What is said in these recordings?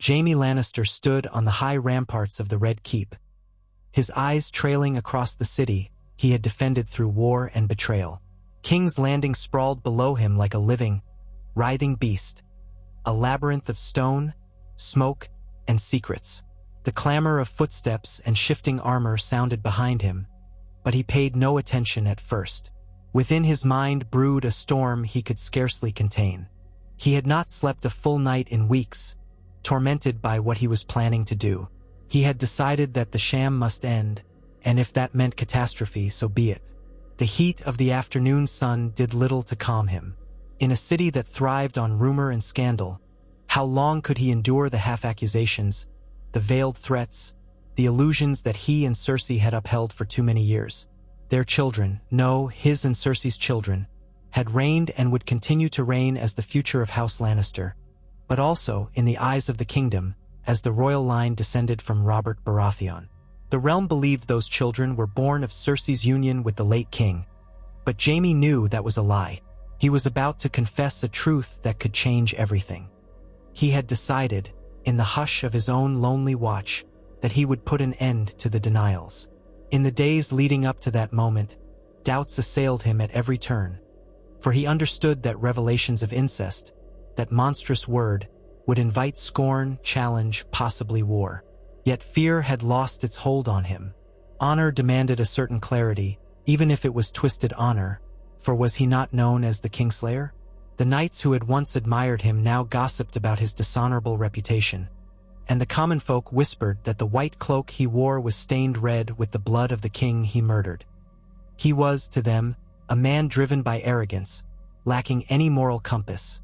Jaime Lannister stood on the high ramparts of the Red Keep. His eyes trailing across the city he had defended through war and betrayal. King's Landing sprawled below him like a living, writhing beast, a labyrinth of stone, smoke, and secrets. The clamor of footsteps and shifting armor sounded behind him, but he paid no attention at first. Within his mind brewed a storm he could scarcely contain. He had not slept a full night in weeks, tormented by what he was planning to do. He had decided that the sham must end, and if that meant catastrophe, so be it. The heat of the afternoon sun did little to calm him. In a city that thrived on rumor and scandal, how long could he endure the half-accusations, the veiled threats, the illusions that he and Cersei had upheld for too many years? Their children, no, his and Cersei's children, had reigned and would continue to reign as the future of House Lannister, but also, in the eyes of the kingdom, as the royal line descended from Robert Baratheon. The realm believed those children were born of Cersei's union with the late king, but Jaime knew that was a lie. He was about to confess a truth that could change everything. He had decided, in the hush of his own lonely watch, that he would put an end to the denials. In the days leading up to that moment, doubts assailed him at every turn, for he understood that revelations of incest, that monstrous word, would invite scorn, challenge, possibly war. Yet fear had lost its hold on him. Honor demanded a certain clarity, even if it was twisted honor, for was he not known as the Kingslayer? The knights who had once admired him now gossiped about his dishonorable reputation, and the common folk whispered that the white cloak he wore was stained red with the blood of the king he murdered. He was, to them, a man driven by arrogance, lacking any moral compass,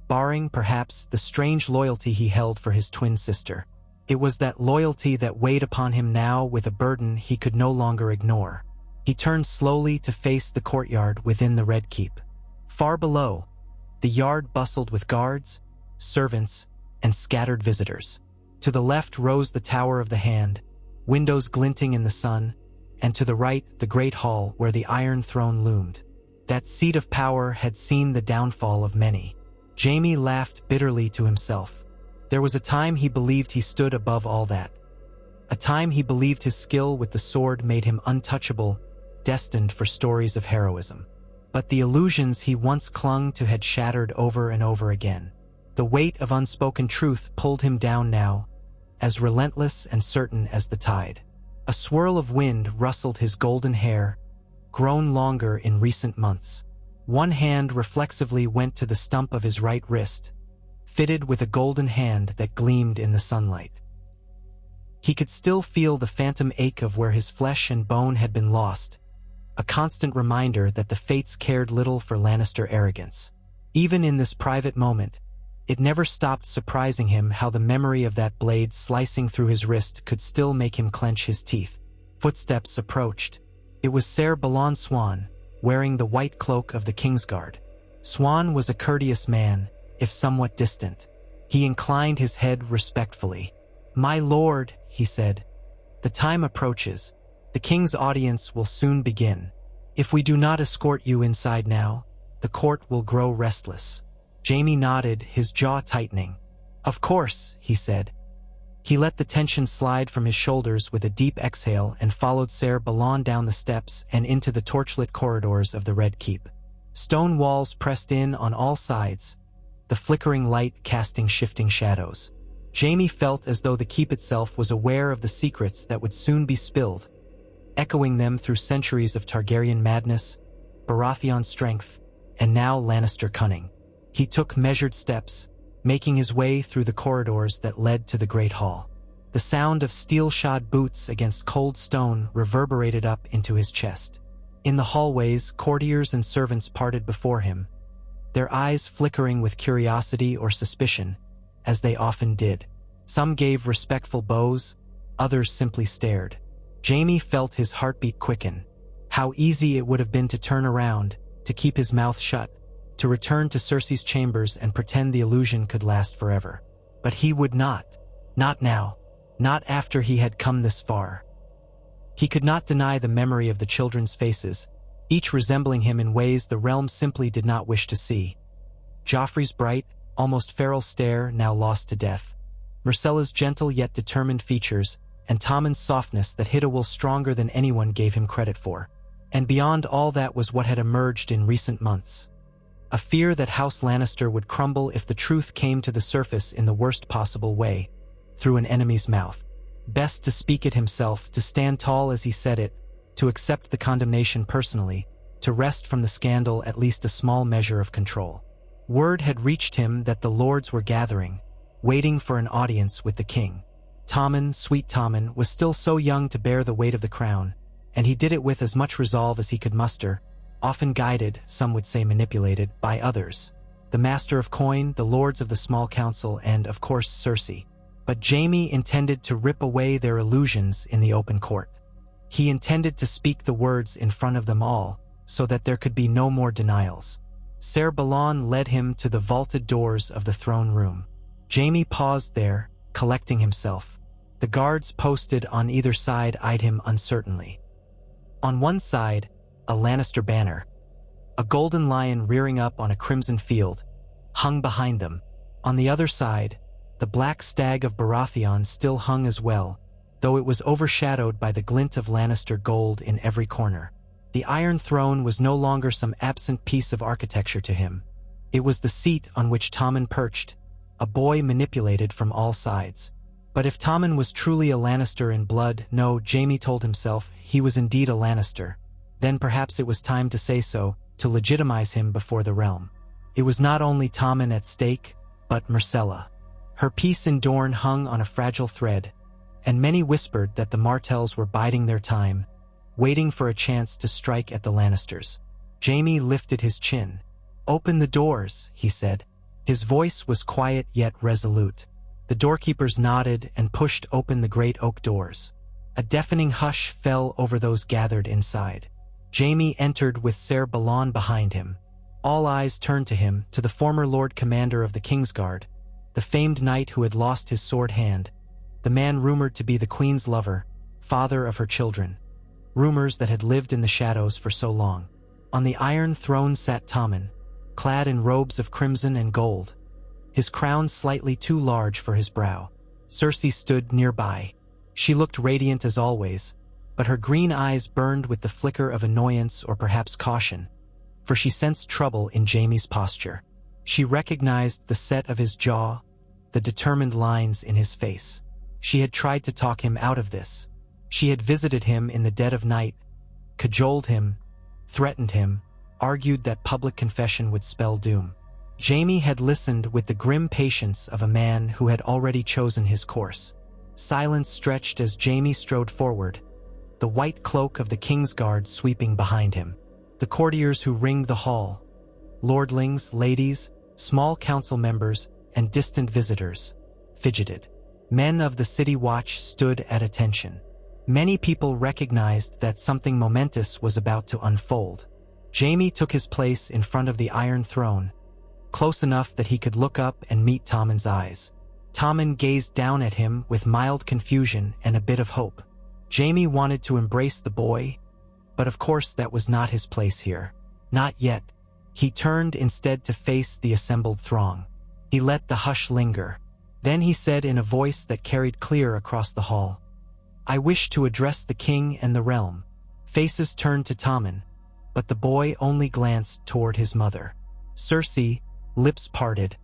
barring, perhaps, the strange loyalty he held for his twin sister. It was that loyalty that weighed upon him now with a burden he could no longer ignore. He turned slowly to face the courtyard within the Red Keep. Far below, the yard bustled with guards, servants, and scattered visitors. To the left rose the Tower of the Hand, windows glinting in the sun, and to the right the great hall where the Iron Throne loomed. That seat of power had seen the downfall of many. Jaime laughed bitterly to himself. There was a time he believed he stood above all that. A time he believed his skill with the sword made him untouchable, destined for stories of heroism. But the illusions he once clung to had shattered over and over again. The weight of unspoken truth pulled him down now, as relentless and certain as the tide. A swirl of wind rustled his golden hair, grown longer in recent months. One hand reflexively went to the stump of his right wrist, fitted with a golden hand that gleamed in the sunlight. He could still feel the phantom ache of where his flesh and bone had been lost, a constant reminder that the fates cared little for Lannister arrogance. Even in this private moment, it never stopped surprising him how the memory of that blade slicing through his wrist could still make him clench his teeth. Footsteps approached. It was Ser Balon Swan, wearing the white cloak of the Kingsguard. Swan was a courteous man, if somewhat distant. He inclined his head respectfully. "My lord," he said, "the time approaches. The king's audience will soon begin. If we do not escort you inside now, the court will grow restless." Jaime nodded, his jaw tightening. "Of course," he said. He let the tension slide from his shoulders with a deep exhale and followed Ser Balon down the steps and into the torchlit corridors of the Red Keep. Stone walls pressed in on all sides, the flickering light casting shifting shadows. Jaime felt as though the keep itself was aware of the secrets that would soon be spilled, echoing them through centuries of Targaryen madness, Baratheon strength, and now Lannister cunning. He took measured steps, making his way through the corridors that led to the Great Hall. The sound of steel-shod boots against cold stone reverberated up into his chest. In the hallways, courtiers and servants parted before him, their eyes flickering with curiosity or suspicion, as they often did. Some gave respectful bows, others simply stared. Jaime felt his heartbeat quicken. How easy it would have been to turn around, to keep his mouth shut, to return to Cersei's chambers and pretend the illusion could last forever. But he would not. Not now. Not after he had come this far. He could not deny the memory of the children's faces, each resembling him in ways the realm simply did not wish to see. Joffrey's bright, almost feral stare now lost to death. Myrcella's gentle yet determined features, and Tommen's softness that hid a will stronger than anyone gave him credit for. And beyond all that was what had emerged in recent months. A fear that House Lannister would crumble if the truth came to the surface in the worst possible way, through an enemy's mouth. Best to speak it himself, to stand tall as he said it, to accept the condemnation personally, to wrest from the scandal at least a small measure of control. Word had reached him that the lords were gathering, waiting for an audience with the king. Tommen, sweet Tommen, was still so young to bear the weight of the crown, and he did it with as much resolve as he could muster, often guided, some would say manipulated, by others. The Master of Coin, the lords of the Small Council, and, of course, Cersei. But Jaime intended to rip away their illusions in the open court. He intended to speak the words in front of them all, so that there could be no more denials. Ser Balon led him to the vaulted doors of the throne room. Jaime paused there, collecting himself. The guards posted on either side eyed him uncertainly. On one side, a Lannister banner, a golden lion rearing up on a crimson field, hung behind them. On the other side, the black stag of Baratheon still hung as well, though it was overshadowed by the glint of Lannister gold in every corner. The Iron Throne was no longer some absent piece of architecture to him. It was the seat on which Tommen perched, a boy manipulated from all sides. But if Tommen was truly a Lannister in blood, no, Jaime told himself, he was indeed a Lannister. Then perhaps it was time to say so, to legitimize him before the realm. It was not only Tommen at stake, but Myrcella. Her peace in Dorne hung on a fragile thread, and many whispered that the Martells were biding their time, waiting for a chance to strike at the Lannisters. Jaime lifted his chin. "Open the doors," he said. His voice was quiet yet resolute. The doorkeepers nodded and pushed open the great oak doors. A deafening hush fell over those gathered inside. Jaime entered with Ser Balon behind him. All eyes turned to him, to the former Lord Commander of the Kingsguard, the famed knight who had lost his sword hand, the man rumored to be the Queen's lover, father of her children. Rumors that had lived in the shadows for so long. On the Iron Throne sat Tommen, clad in robes of crimson and gold, his crown slightly too large for his brow. Cersei stood nearby. She looked radiant as always, but her green eyes burned with the flicker of annoyance or perhaps caution, for she sensed trouble in Jaime's posture. She recognized the set of his jaw, the determined lines in his face. She had tried to talk him out of this. She had visited him in the dead of night, cajoled him, threatened him, argued that public confession would spell doom. Jaime had listened with the grim patience of a man who had already chosen his course. Silence stretched as Jaime strode forward, the white cloak of the Kingsguard sweeping behind him. The courtiers who ringed the hall, lordlings, ladies, small council members, and distant visitors, fidgeted. Men of the city watch stood at attention. Many people recognized that something momentous was about to unfold. Jaime took his place in front of the Iron Throne, close enough that he could look up and meet Tommen's eyes. Tommen gazed down at him with mild confusion and a bit of hope. Jaime wanted to embrace the boy, but of course that was not his place here. Not yet. He turned instead to face the assembled throng. He let the hush linger. Then he said in a voice that carried clear across the hall, "I wish to address the king and the realm." Faces turned to Tommen, but the boy only glanced toward his mother. Cersei, lips parted,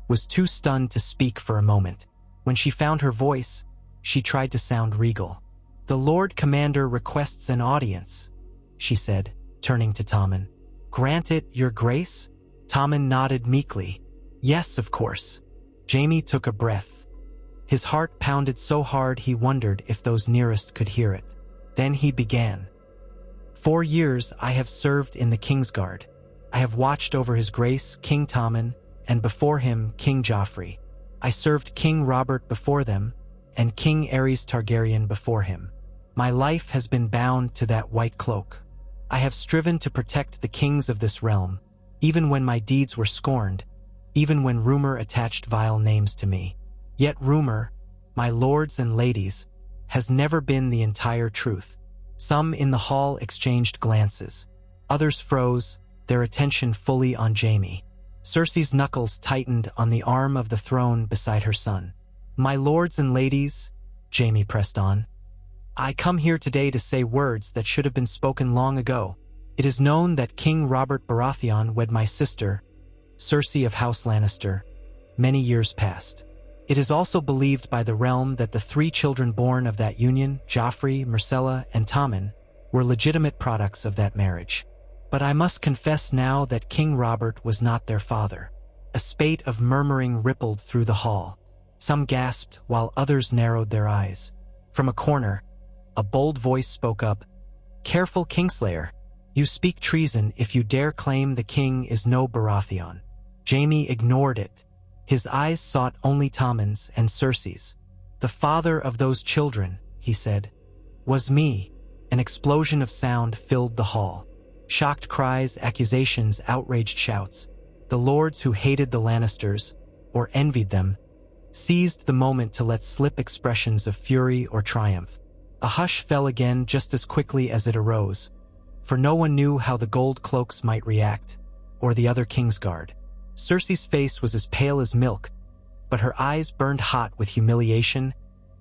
was too stunned to speak for a moment. When she found her voice, she tried to sound regal. "The Lord Commander requests an audience," she said, turning to Tommen. "Grant it, your grace?" Tommen nodded meekly. "Yes, of course." Jaime took a breath. His heart pounded so hard he wondered if those nearest could hear it. Then he began. "4 years I have served in the Kingsguard. I have watched over His Grace, King Tommen, and before him, King Joffrey. I served King Robert before them, and King Aerys Targaryen before him. My life has been bound to that white cloak. I have striven to protect the kings of this realm, even when my deeds were scorned, even when rumor attached vile names to me. Yet rumor, my lords and ladies, has never been the entire truth." Some in the hall exchanged glances. Others froze, their attention fully on Jaime. Cersei's knuckles tightened on the arm of the throne beside her son. My lords and ladies, Jaime pressed on, I come here today to say words that should have been spoken long ago. It is known that King Robert Baratheon wed my sister, Cersei of House Lannister, many years past. It is also believed by the realm that the 3 children born of that union, Joffrey, Myrcella, and Tommen, were legitimate products of that marriage. But I must confess now that King Robert was not their father. A spate of murmuring rippled through the hall. Some gasped, while others narrowed their eyes. From a corner, a bold voice spoke up. Careful, Kingslayer. You speak treason if you dare claim the king is no Baratheon. Jaime ignored it. His eyes sought only Tommen's and Cersei's. The father of those children, he said, was me. An explosion of sound filled the hall. Shocked cries, accusations, outraged shouts. The lords who hated the Lannisters, or envied them, seized the moment to let slip expressions of fury or triumph. A hush fell again just as quickly as it arose, for no one knew how the gold cloaks might react, or the other Kingsguard. Cersei's face was as pale as milk, but her eyes burned hot with humiliation,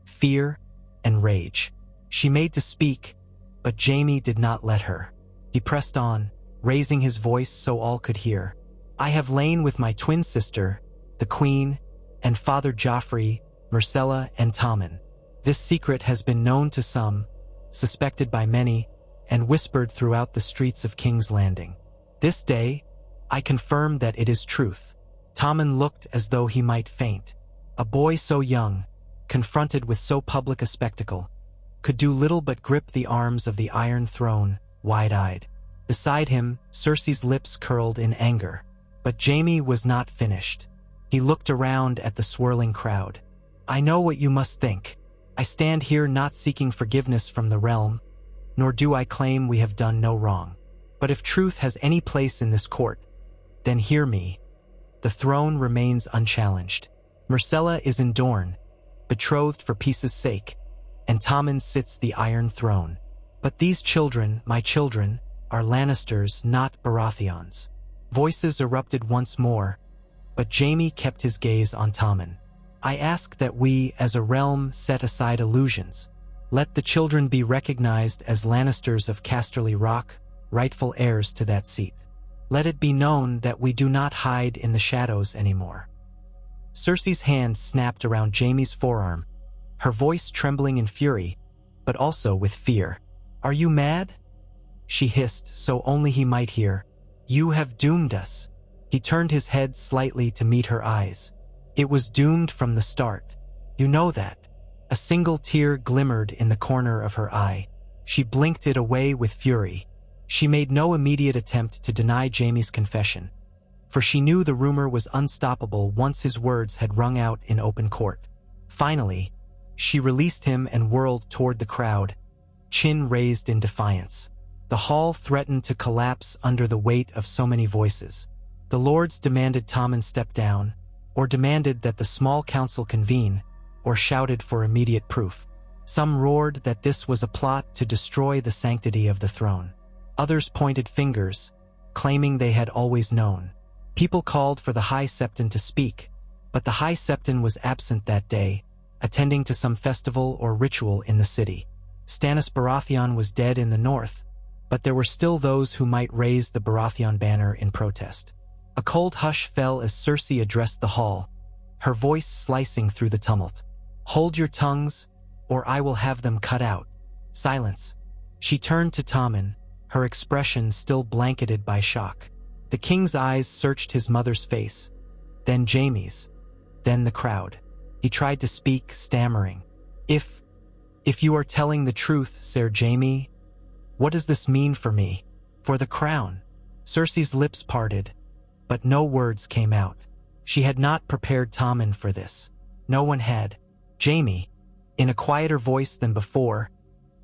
fear, and rage. She made to speak, but Jaime did not let her. He pressed on, raising his voice so all could hear. I have lain with my twin sister, the Queen, and Father Joffrey, Myrcella, and Tommen. This secret has been known to some, suspected by many, and whispered throughout the streets of King's Landing. This day, I confirm that it is truth. Tommen looked as though he might faint. A boy so young, confronted with so public a spectacle, could do little but grip the arms of the Iron Throne, wide-eyed. Beside him, Cersei's lips curled in anger. But Jaime was not finished. He looked around at the swirling crowd. I know what you must think. I stand here not seeking forgiveness from the realm, nor do I claim we have done no wrong. But if truth has any place in this court, then hear me. The throne remains unchallenged. Myrcella is in Dorne, betrothed for peace's sake, and Tommen sits the Iron Throne. But these children, my children, are Lannisters, not Baratheons. Voices erupted once more, but Jaime kept his gaze on Tommen. I ask that we, as a realm, set aside illusions. Let the children be recognized as Lannisters of Casterly Rock, rightful heirs to that seat. Let it be known that we do not hide in the shadows anymore. Cersei's hand snapped around Jaime's forearm, her voice trembling in fury, but also with fear. Are you mad? She hissed, so only he might hear. You have doomed us. He turned his head slightly to meet her eyes. It was doomed from the start. You know that. A single tear glimmered in the corner of her eye. She blinked it away with fury. She made no immediate attempt to deny Jaime's confession, for she knew the rumor was unstoppable once his words had rung out in open court. Finally, she released him and whirled toward the crowd, chin raised in defiance. The hall threatened to collapse under the weight of so many voices. The lords demanded Tommen step down, or demanded that the small council convene, or shouted for immediate proof. Some roared that this was a plot to destroy the sanctity of the throne. Others pointed fingers, claiming they had always known. People called for the High Septon to speak, but the High Septon was absent that day, attending to some festival or ritual in the city. Stannis Baratheon was dead in the north, but there were still those who might raise the Baratheon banner in protest. A cold hush fell as Cersei addressed the hall, her voice slicing through the tumult. Hold your tongues, or I will have them cut out. Silence. She turned to Tommen, her expression still blanketed by shock. The king's eyes searched his mother's face, then Jaime's, then the crowd. He tried to speak, stammering. If you are telling the truth, Ser Jaime, what does this mean for me? For the crown? Cersei's lips parted, but no words came out. She had not prepared Tommen for this. No one had. Jaime, in a quieter voice than before,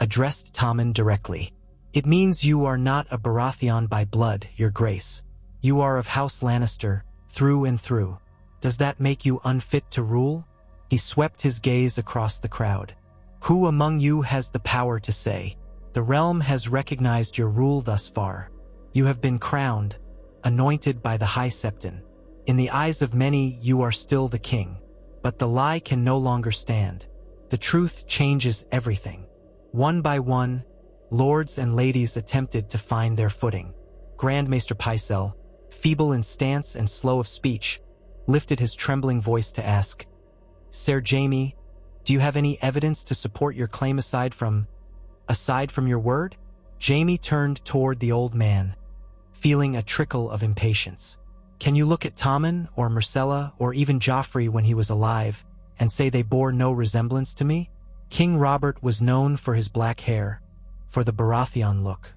addressed Tommen directly. It means you are not a Baratheon by blood, your grace. You are of House Lannister, through and through. Does that make you unfit to rule? He swept his gaze across the crowd. Who among you has the power to say, the realm has recognized your rule thus far. You have been crowned, anointed by the High Septon. In the eyes of many, you are still the king. But the lie can no longer stand. The truth changes everything. One by one, lords and ladies attempted to find their footing. Grand Maester Pycelle, feeble in stance and slow of speech, lifted his trembling voice to ask, "Ser Jaime, do you have any evidence to support your claim aside from your word?" Jaime turned toward the old man, feeling a trickle of impatience. "Can you look at Tommen or Myrcella or even Joffrey when he was alive and say they bore no resemblance to me? King Robert was known for his black hair, for the Baratheon look.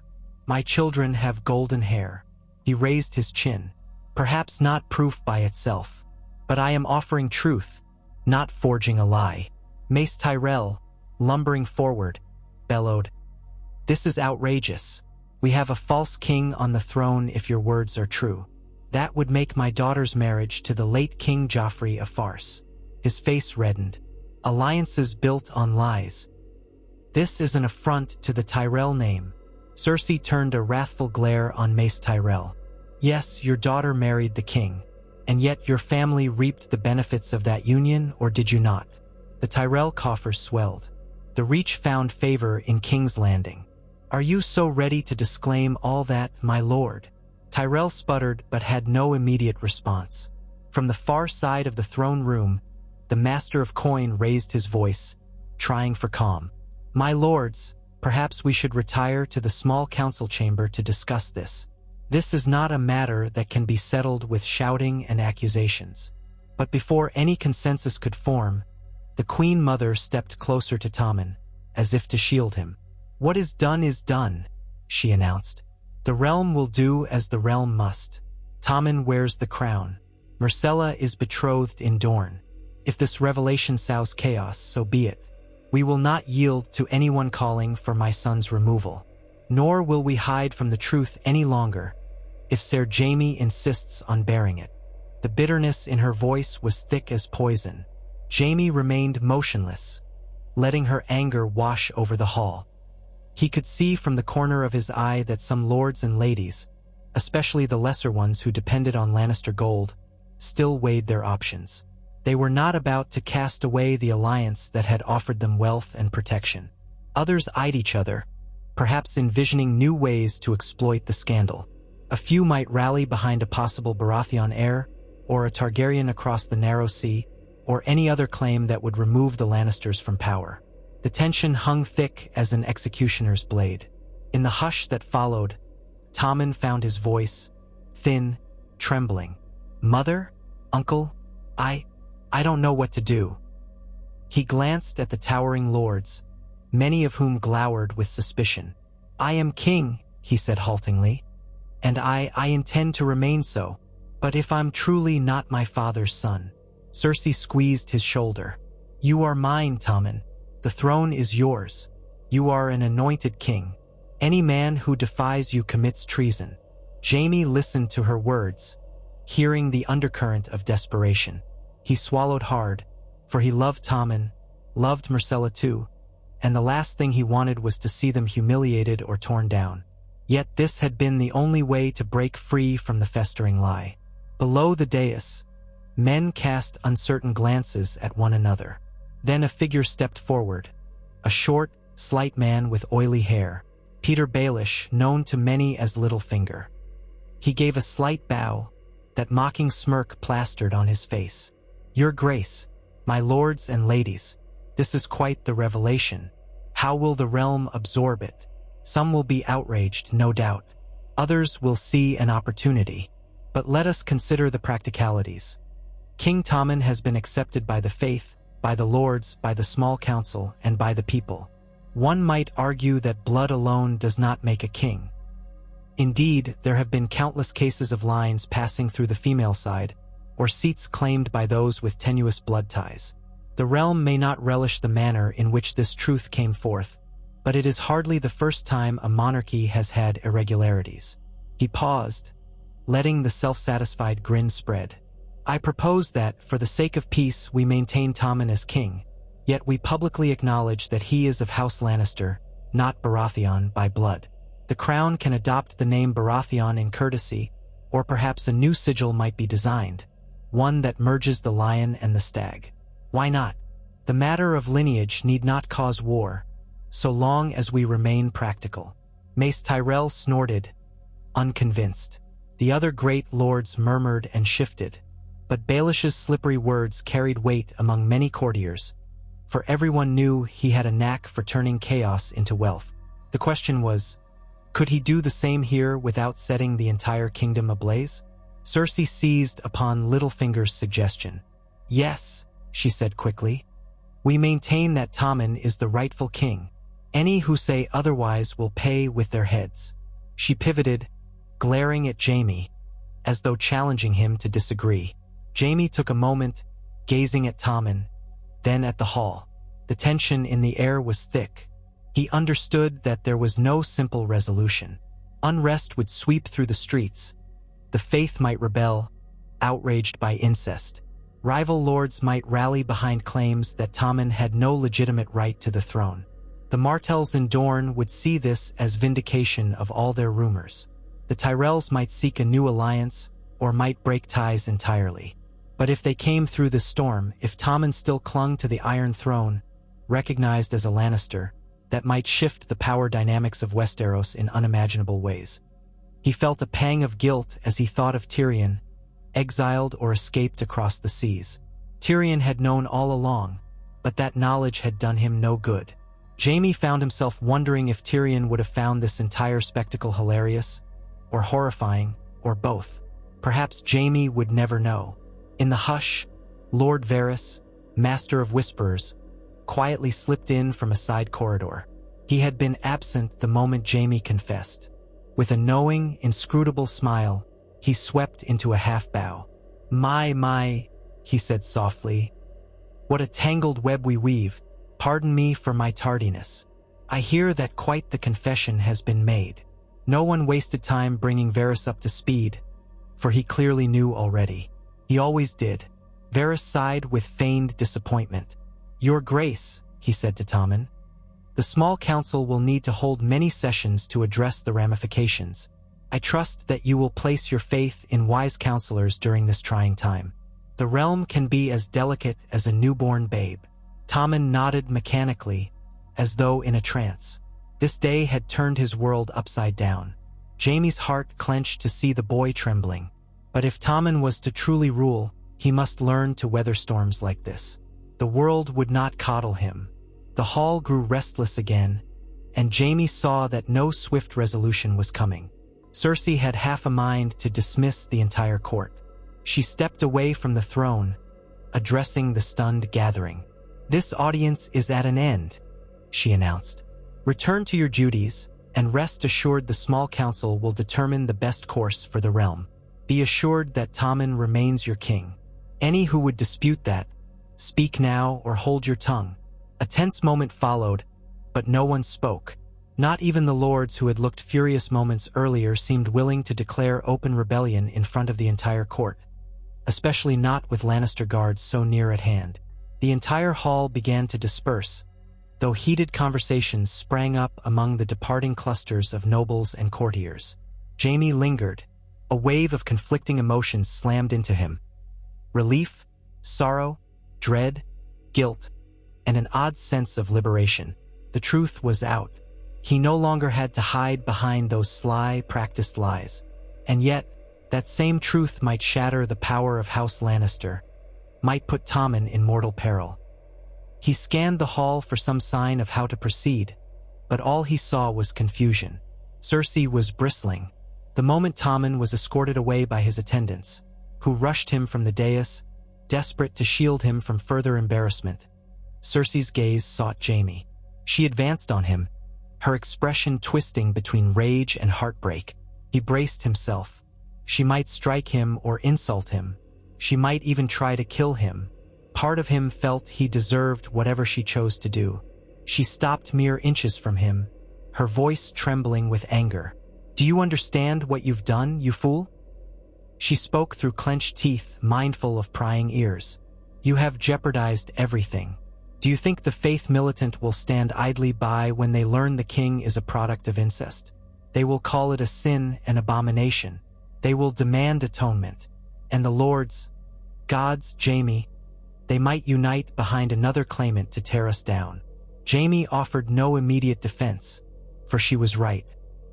My children have golden hair." He raised his chin. "Perhaps not proof by itself, but I am offering truth, not forging a lie." Mace Tyrell, lumbering forward, bellowed, "This is outrageous. We have a false king on the throne if your words are true. That would make my daughter's marriage to the late King Joffrey a farce." His face reddened. "Alliances built on lies. This is an affront to the Tyrell name." Cersei turned a wrathful glare on Mace Tyrell. "Yes, your daughter married the king, and yet your family reaped the benefits of that union, or did you not?" The Tyrell coffers swelled. The Reach found favor in King's Landing. "Are you so ready to disclaim all that, my lord?" Tyrell sputtered but had no immediate response. From the far side of the throne room, the Master of Coin raised his voice, trying for calm. "My lords, perhaps we should retire to the small council chamber to discuss this. This is not a matter that can be settled with shouting and accusations." But before any consensus could form, the Queen Mother stepped closer to Tommen, as if to shield him. "What is done," she announced. "The realm will do as the realm must. Tommen wears the crown. Myrcella is betrothed in Dorne. If this revelation sows chaos, so be it. We will not yield to anyone calling for my son's removal. Nor will we hide from the truth any longer, if Ser Jaime insists on bearing it." The bitterness in her voice was thick as poison. Jaime remained motionless, letting her anger wash over the hall. He could see from the corner of his eye that some lords and ladies, especially the lesser ones who depended on Lannister gold, still weighed their options. They were not about to cast away the alliance that had offered them wealth and protection. Others eyed each other, perhaps envisioning new ways to exploit the scandal. A few might rally behind a possible Baratheon heir, or a Targaryen across the narrow sea, or any other claim that would remove the Lannisters from power. The tension hung thick as an executioner's blade. In the hush that followed, Tommen found his voice, thin, trembling. "Mother? Uncle? I don't know what to do." He glanced at the towering lords, many of whom glowered with suspicion. "I am king," he said haltingly, "and I intend to remain so. But if I'm truly not my father's son..." Cersei squeezed his shoulder. "You are mine, Tommen. The throne is yours. You are an anointed king. Any man who defies you commits treason." Jaime listened to her words, hearing the undercurrent of desperation. He swallowed hard, for he loved Tommen, loved Myrcella too, and the last thing he wanted was to see them humiliated or torn down. Yet this had been the only way to break free from the festering lie. Below the dais, men cast uncertain glances at one another. Then a figure stepped forward, a short, slight man with oily hair, Peter Baelish, known to many as Littlefinger. He gave a slight bow, that mocking smirk plastered on his face. "Your Grace, my lords and ladies, this is quite the revelation. How will the realm absorb it? Some will be outraged, no doubt. Others will see an opportunity. But let us consider the practicalities. King Tommen has been accepted by the faith, by the lords, by the small council, and by the people. One might argue that blood alone does not make a king. Indeed, there have been countless cases of lines passing through the female side, or seats claimed by those with tenuous blood ties. The realm may not relish the manner in which this truth came forth, but it is hardly the first time a monarchy has had irregularities." He paused, letting the self-satisfied grin spread. "I propose that, for the sake of peace, we maintain Tommen as king, yet we publicly acknowledge that he is of House Lannister, not Baratheon by blood. The crown can adopt the name Baratheon in courtesy, or perhaps a new sigil might be designed, one that merges the lion and the stag. Why not? The matter of lineage need not cause war, so long as we remain practical. Mace Tyrell snorted, unconvinced. The other great lords murmured and shifted, but Baelish's slippery words carried weight among many courtiers, for everyone knew he had a knack for turning chaos into wealth. The question was, could he do the same here without setting the entire kingdom ablaze? Cersei seized upon Littlefinger's suggestion. Yes, she said quickly. We maintain that Tommen is the rightful king. Any who say otherwise will pay with their heads. She pivoted, glaring at Jaime, as though challenging him to disagree. Jaime took a moment, gazing at Tommen, then at the hall. The tension in the air was thick. He understood that there was no simple resolution. Unrest would sweep through the streets. The faith might rebel, outraged by incest. Rival lords might rally behind claims that Tommen had no legitimate right to the throne. The Martells in Dorne would see this as vindication of all their rumors. The Tyrells might seek a new alliance, or might break ties entirely. But if they came through the storm, if Tommen still clung to the Iron Throne, recognized as a Lannister, that might shift the power dynamics of Westeros in unimaginable ways. He felt a pang of guilt as he thought of Tyrion, exiled or escaped across the seas. Tyrion had known all along, but that knowledge had done him no good. Jaime found himself wondering if Tyrion would have found this entire spectacle hilarious, or horrifying, or both. Perhaps Jaime would never know. In the hush, Lord Varys, Master of Whisperers, quietly slipped in from a side corridor. He had been absent the moment Jaime confessed. With a knowing, inscrutable smile, he swept into a half-bow. My, he said softly. What a tangled web we weave. Pardon me for my tardiness. I hear that quite the confession has been made. No one wasted time bringing Varys up to speed, for he clearly knew already. He always did. Varys sighed with feigned disappointment. Your Grace, he said to Tommen, the small council will need to hold many sessions to address the ramifications. I trust that you will place your faith in wise counselors during this trying time. The realm can be as delicate as a newborn babe. Tommen nodded mechanically, as though in a trance. This day had turned his world upside down. Jaime's heart clenched to see the boy trembling. But if Tommen was to truly rule, he must learn to weather storms like this. The world would not coddle him. The hall grew restless again, and Jaime saw that no swift resolution was coming. Cersei had half a mind to dismiss the entire court. She stepped away from the throne, addressing the stunned gathering. This audience is at an end, she announced. Return to your duties, and rest assured the small council will determine the best course for the realm. Be assured that Tommen remains your king. Any who would dispute that, speak now or hold your tongue. A tense moment followed, but no one spoke. Not even the lords who had looked furious moments earlier seemed willing to declare open rebellion in front of the entire court, especially not with Lannister guards so near at hand. The entire hall began to disperse, though heated conversations sprang up among the departing clusters of nobles and courtiers. Jaime lingered. A wave of conflicting emotions slammed into him. Relief, sorrow, dread, guilt, and an odd sense of liberation. The truth was out. He no longer had to hide behind those sly, practiced lies. And yet, that same truth might shatter the power of House Lannister, might put Tommen in mortal peril. He scanned the hall for some sign of how to proceed, but all he saw was confusion. Cersei was bristling. The moment Tommen was escorted away by his attendants, who rushed him from the dais, desperate to shield him from further embarrassment. Cersei's gaze sought Jaime. She advanced on him, her expression twisting between rage and heartbreak. He braced himself. She might strike him or insult him. She might even try to kill him. Part of him felt he deserved whatever she chose to do. She stopped mere inches from him, her voice trembling with anger. Do you understand what you've done, you fool? She spoke through clenched teeth, mindful of prying ears. You have jeopardized everything. Do you think the faith militant will stand idly by when they learn the king is a product of incest? They will call it a sin and abomination. They will demand atonement. And the lords, gods, Jaime, They might unite behind another claimant to tear us down. Jaime offered no immediate defense, for she was right.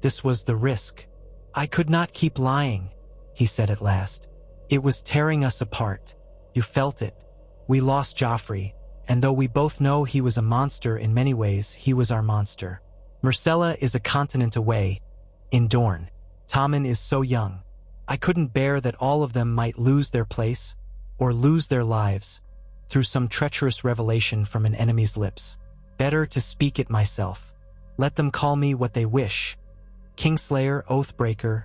This was the risk. I could not keep lying, he said at last. It was tearing us apart. You felt it. We lost Joffrey, and though we both know he was a monster in many ways, he was our monster. Myrcella is a continent away, in Dorne. Tommen is so young. I couldn't bear that all of them might lose their place, or lose their lives, through some treacherous revelation from an enemy's lips. Better to speak it myself. Let them call me what they wish. Kingslayer, Oathbreaker,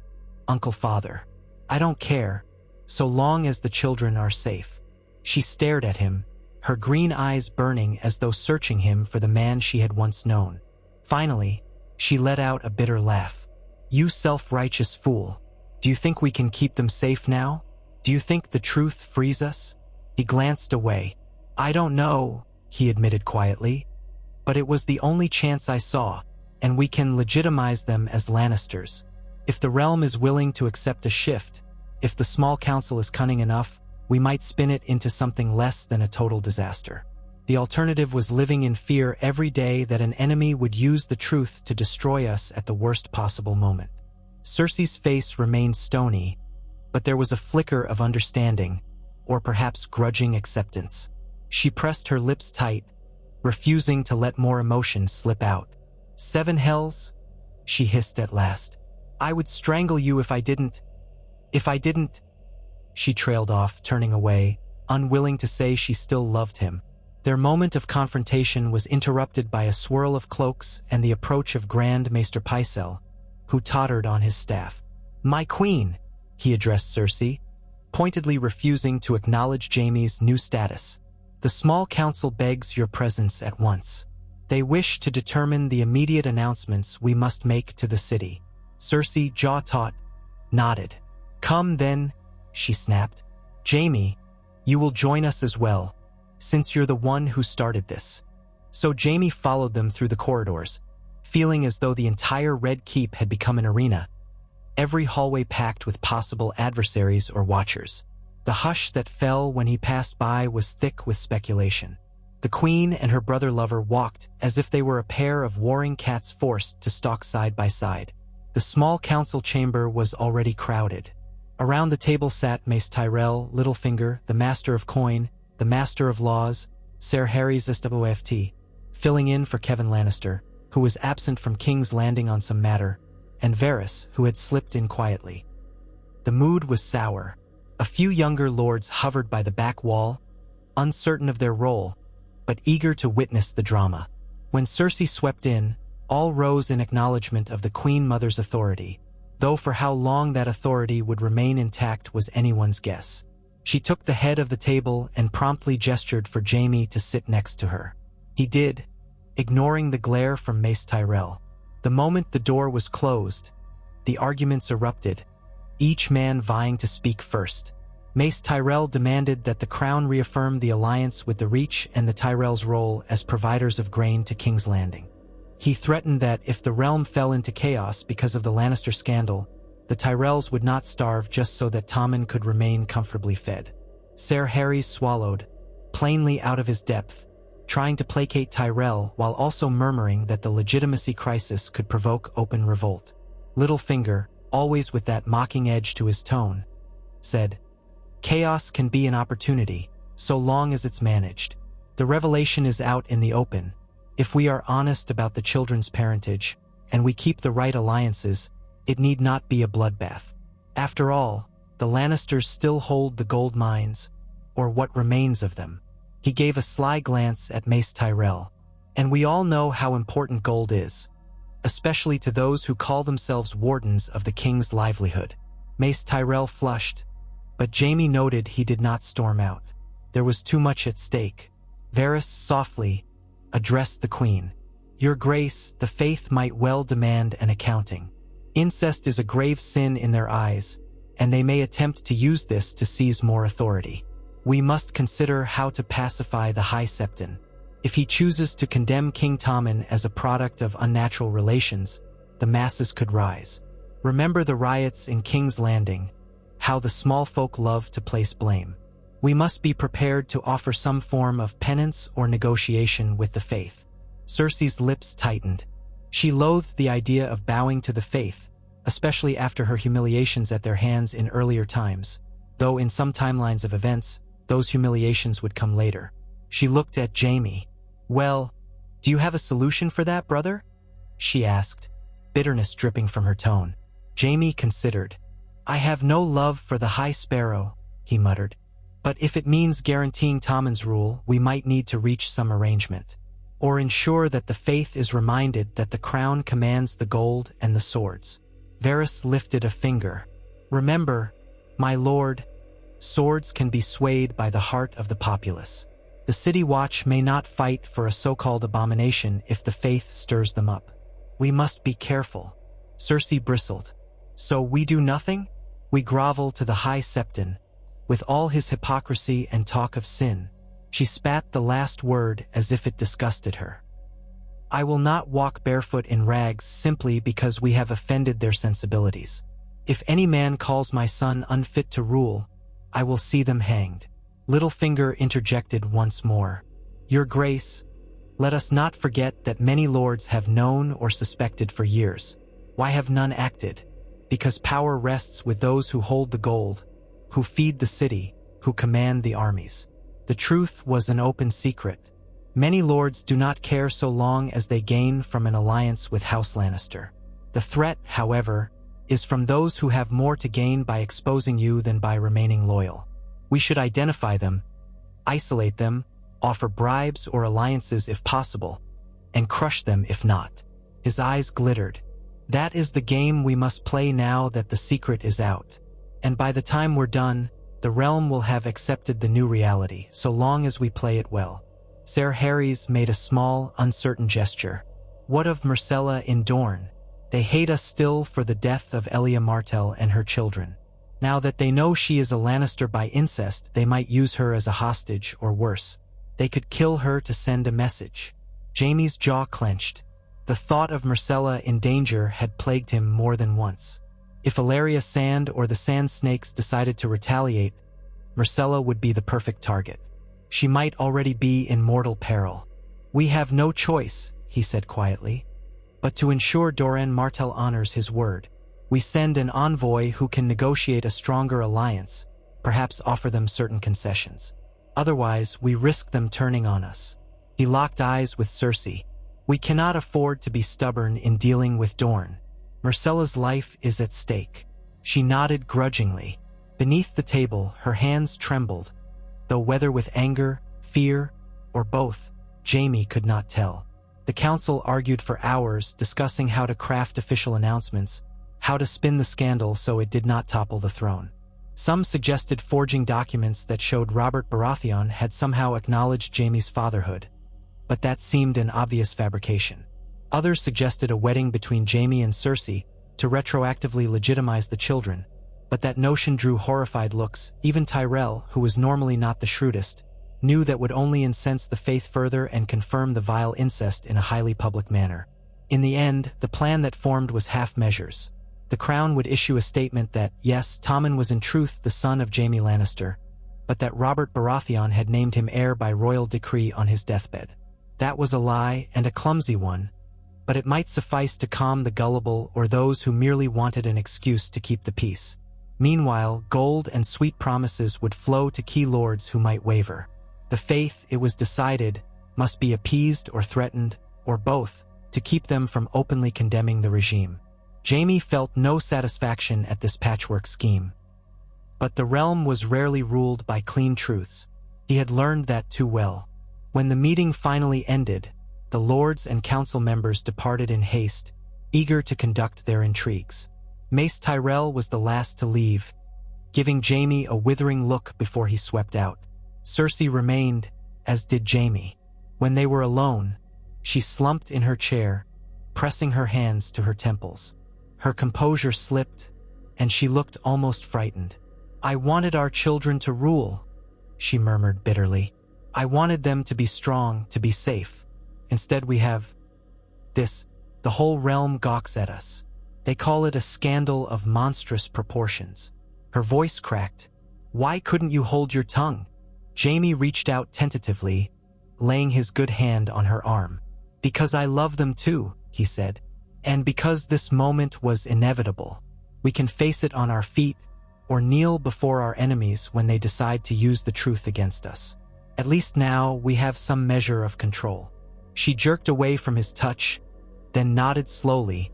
Uncle Father. I don't care, so long as the children are safe. She stared at him, her green eyes burning as though searching him for the man she had once known. Finally, she let out a bitter laugh. You self-righteous fool. Do you think we can keep them safe now? Do you think the truth frees us? He glanced away. I don't know, he admitted quietly, but it was the only chance I saw, and we can legitimize them as Lannisters. If the realm is willing to accept a shift, if the small council is cunning enough, we might spin it into something less than a total disaster. The alternative was living in fear every day that an enemy would use the truth to destroy us at the worst possible moment. Cersei's face remained stony, but there was a flicker of understanding, or perhaps grudging acceptance. She pressed her lips tight, refusing to let more emotion slip out. 7 hells? She hissed at last. I would strangle you if I didn't. She trailed off, turning away, unwilling to say she still loved him. Their moment of confrontation was interrupted by a swirl of cloaks and the approach of Grand Maester Pycelle, who tottered on his staff. My queen, he addressed Cersei, pointedly refusing to acknowledge Jaime's new status. The small council begs your presence at once. They wish to determine the immediate announcements we must make to the city. Cersei, jaw taut, nodded. Come then, she snapped. Jaime, you will join us as well, since you're the one who started this. So Jaime followed them through the corridors, feeling as though the entire Red Keep had become an arena, every hallway packed with possible adversaries or watchers. The hush that fell when he passed by was thick with speculation. The queen and her brother-lover walked as if they were a pair of warring cats forced to stalk side by side. The small council chamber was already crowded. Around the table sat Mace Tyrell, Littlefinger, the Master of Coin, the Master of Laws, Ser Harry's SWFT, filling in for Kevin Lannister, who was absent from King's Landing on some matter, and Varys, who had slipped in quietly. The mood was sour. A few younger lords hovered by the back wall, uncertain of their role, but eager to witness the drama. When Cersei swept in, all rose in acknowledgement of the Queen Mother's authority, though for how long that authority would remain intact was anyone's guess. She took the head of the table and promptly gestured for Jaime to sit next to her. He did, ignoring the glare from Mace Tyrell. The moment the door was closed, the arguments erupted, each man vying to speak first. Mace Tyrell demanded that the crown reaffirm the alliance with the Reach and the Tyrells' role as providers of grain to King's Landing. He threatened that if the realm fell into chaos because of the Lannister scandal, the Tyrells would not starve just so that Tommen could remain comfortably fed. Ser Harry swallowed, plainly out of his depth, trying to placate Tyrell while also murmuring that the legitimacy crisis could provoke open revolt. Littlefinger, always with that mocking edge to his tone, said, Chaos can be an opportunity, so long as it's managed. The revelation is out in the open. If we are honest about the children's parentage, and we keep the right alliances, it need not be a bloodbath. After all, the Lannisters still hold the gold mines, or what remains of them. He gave a sly glance at Mace Tyrell, and we all know how important gold is, especially to those who call themselves wardens of the king's livelihood. Mace Tyrell flushed, but Jaime noted he did not storm out. There was too much at stake. Varys softly addressed the queen. Your Grace, the faith might well demand an accounting. Incest is a grave sin in their eyes, and they may attempt to use this to seize more authority. We must consider how to pacify the High Septon. If he chooses to condemn King Tommen as a product of unnatural relations, the masses could rise. Remember the riots in King's Landing, how the small folk love to place blame. We must be prepared to offer some form of penance or negotiation with the faith. Cersei's lips tightened. She loathed the idea of bowing to the faith, especially after her humiliations at their hands in earlier times, though in some timelines of events, those humiliations would come later. She looked at Jaime. "Well, do you have a solution for that, brother?" she asked, bitterness dripping from her tone. Jaime considered. "I have no love for the High Sparrow," he muttered. "But if it means guaranteeing Tommen's rule, we might need to reach some arrangement. Or ensure that the faith is reminded that the crown commands the gold and the swords." Varys lifted a finger. "Remember, my lord, swords can be swayed by the heart of the populace. The City Watch may not fight for a so-called abomination if the faith stirs them up. We must be careful." Cersei bristled. "So we do nothing? We grovel to the High Septon, with all his hypocrisy and talk of sin." She spat the last word as if it disgusted her. "I will not walk barefoot in rags simply because we have offended their sensibilities. If any man calls my son unfit to rule, I will see them hanged." Littlefinger interjected once more. "Your Grace, let us not forget that many lords have known or suspected for years. Why have none acted? Because power rests with those who hold the gold, who feed the city, who command the armies. The truth was an open secret. Many lords do not care so long as they gain from an alliance with House Lannister. The threat, however, is from those who have more to gain by exposing you than by remaining loyal. We should identify them, isolate them, offer bribes or alliances if possible, and crush them if not." His eyes glittered. "That is the game we must play now that the secret is out. And by the time we're done, the realm will have accepted the new reality, so long as we play it well." Ser Harys made a small, uncertain gesture. "What of Myrcella in Dorne? They hate us still for the death of Elia Martell and her children. Now that they know she is a Lannister by incest, they might use her as a hostage, or worse. They could kill her to send a message." Jaime's jaw clenched. The thought of Myrcella in danger had plagued him more than once. If Valeria Sand or the Sand Snakes decided to retaliate, Myrcella would be the perfect target. She might already be in mortal peril. "We have no choice," he said quietly. "But to ensure Doran Martell honors his word, we send an envoy who can negotiate a stronger alliance, perhaps offer them certain concessions. Otherwise, we risk them turning on us." He locked eyes with Cersei. "We cannot afford to be stubborn in dealing with Dorne. Myrcella's life is at stake." She nodded grudgingly. Beneath the table, her hands trembled, though whether with anger, fear, or both, Jaime could not tell. The council argued for hours, discussing how to craft official announcements, how to spin the scandal so it did not topple the throne. Some suggested forging documents that showed Robert Baratheon had somehow acknowledged Jaime's fatherhood, but that seemed an obvious fabrication. Others suggested a wedding between Jaime and Cersei to retroactively legitimize the children, but that notion drew horrified looks. Even Tyrell, who was normally not the shrewdest, knew that would only incense the faith further and confirm the vile incest in a highly public manner. In the end, the plan that formed was half measures. The Crown would issue a statement that, yes, Tommen was in truth the son of Jaime Lannister, but that Robert Baratheon had named him heir by royal decree on his deathbed. That was a lie, and a clumsy one, but it might suffice to calm the gullible or those who merely wanted an excuse to keep the peace. Meanwhile, gold and sweet promises would flow to key lords who might waver. The faith, it was decided, must be appeased or threatened, or both, to keep them from openly condemning the regime. Jaime felt no satisfaction at this patchwork scheme. But the realm was rarely ruled by clean truths. He had learned that too well. When the meeting finally ended, the lords and council members departed in haste, eager to conduct their intrigues. Mace Tyrell was the last to leave, giving Jaime a withering look before he swept out. Cersei remained, as did Jaime. When they were alone, she slumped in her chair, pressing her hands to her temples. Her composure slipped, and she looked almost frightened. "I wanted our children to rule," she murmured bitterly. "I wanted them to be strong, to be safe. Instead we have this. The whole realm gawks at us. They call it a scandal of monstrous proportions." Her voice cracked. "Why couldn't you hold your tongue? Jaime reached out tentatively, laying his good hand on her arm. "Because I love them too," he said. "And because this moment was inevitable. We can face it on our feet or kneel before our enemies when they decide to use the truth against us. At least now we have some measure of control." She jerked away from his touch, then nodded slowly,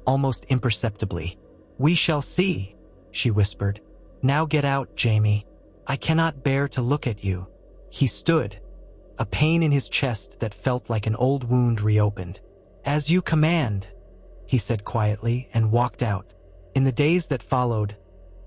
almost imperceptibly. "We shall see," she whispered. "Now get out, Jaime. I cannot bear to look at you." He stood, a pain in his chest that felt like an old wound reopened. "As you command," he said quietly, and walked out. In the days that followed,